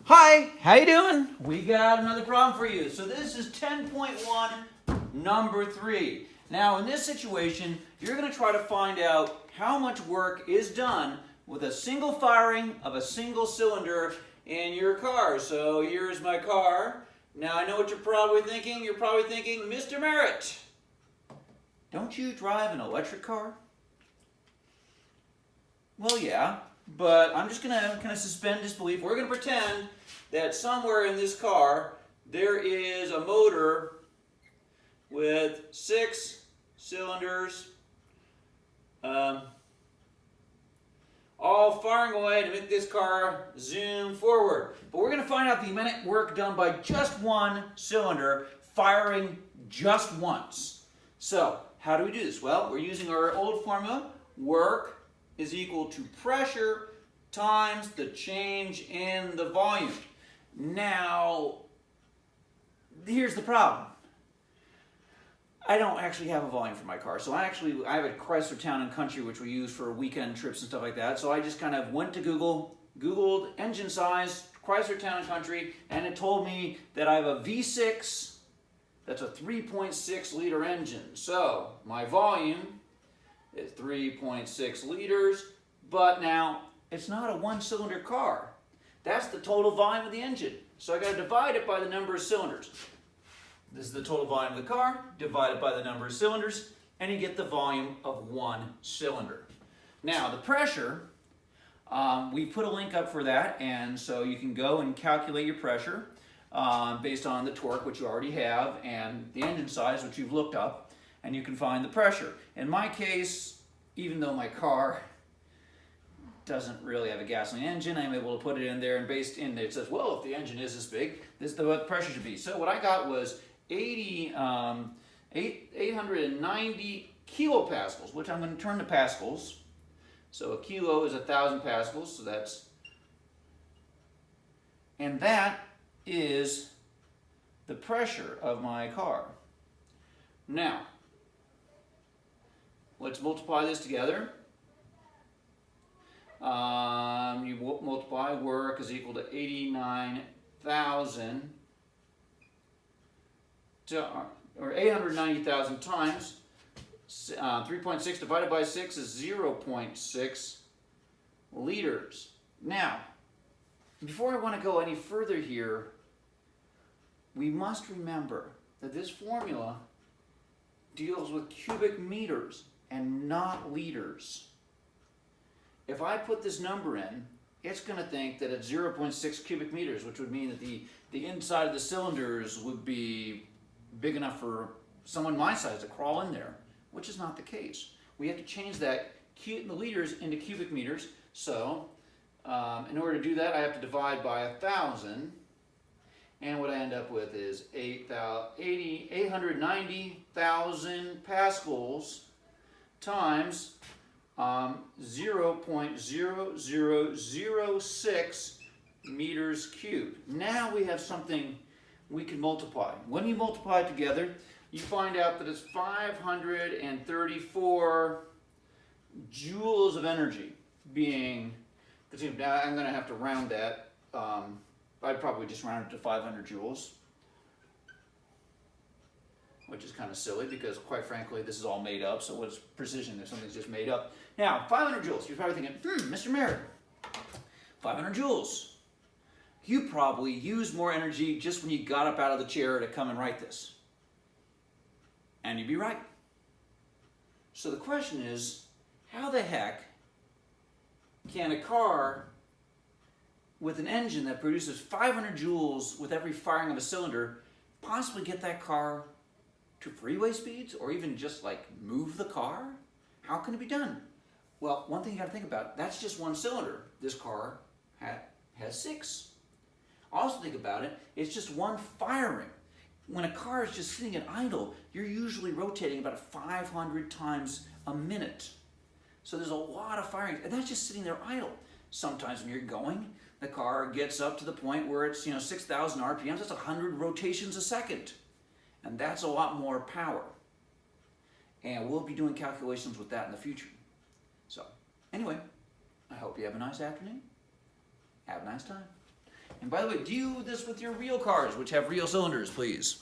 Hi, how you doing? We got another problem for you. So this is 10.1, number 3. Now in this situation, you're going to try to find out how much work is done with a single firing of a single cylinder in your car. So here's my car. Now I know what you're probably thinking. You're probably thinking, Mr. Merritt, don't you drive an electric car? Well, yeah. But I'm just going to kind of suspend disbelief. We're going to pretend that somewhere in this car there is a motor with 6 cylinders all firing away to make this car zoom forward. But we're going to find out the amount of work done by just one cylinder firing just once. So how do we do this? Well, we're using our old formula. Work is equal to pressure times the change in the volume. Now, here's the problem. I don't actually have a volume for my car. So I have a Chrysler Town & Country, which we use for weekend trips and stuff like that. So I just kind of went to Googled engine size, Chrysler Town & Country, and it told me that I have a V6, that's a 3.6 liter engine. So my volume is 3.6 liters, but now it's not a one-cylinder car. That's the total volume of the engine. So I got to divide it by the number of cylinders. This is the total volume of the car, divided by the number of cylinders, and you get the volume of one cylinder. Now the pressure, we put a link up for that, and so you can go and calculate your pressure based on the torque, which you already have, and the engine size, which you've looked up. And you can find the pressure. In my case, even though my car doesn't really have a gasoline engine, I'm able to put it in there, and based in there it says, well, if the engine is this big, this is what the pressure should be. So what I got was 890 kilopascals, which I'm going to turn to pascals. So a kilo is 1,000 pascals, so and that is the pressure of my car. Now, let's multiply this together. You multiply work is equal to 89,000 or 890,000 times 3.6 divided by 6 is 0.6 liters. Now, before I want to go any further here, we must remember that this formula deals with cubic meters and not liters. If I put this number in, it's going to think that it's 0.6 cubic meters, which would mean that the inside of the cylinders would be big enough for someone my size to crawl in there, which is not the case. We have to change that the liters into cubic meters. So in order to do that, I have to divide by 1,000. And what I end up with is 890,000 pascals times 0.0006 meters cubed. Now we have something we can multiply. When you multiply it together, you find out that it's 534 joules of energy being consumed. Now I'm going to have to round that. I'd probably just round it to 500 joules, which is kind of silly because, quite frankly, this is all made up. So what's precision if something's just made up? Now, 500 joules. You're probably thinking, Mr. Merritt, 500 joules. You probably used more energy just when you got up out of the chair to come and write this. And you'd be right. So the question is, how the heck can a car with an engine that produces 500 joules with every firing of a cylinder possibly get that car to freeway speeds, or even just like move the car? How can it be done? Well, one thing you got to think about, that's just one cylinder. This car has 6. Also think about it, it's just one firing. When a car is just sitting at idle, you're usually rotating about 500 times a minute. So there's a lot of firing, and that's just sitting there idle. Sometimes when you're going, the car gets up to the point where it's 6,000 RPMs, that's 100 rotations a second. And that's a lot more power. And we'll be doing calculations with that in the future. So, anyway, I hope you have a nice afternoon. Have a nice time. And by the way, do this with your real cars, which have real cylinders, please.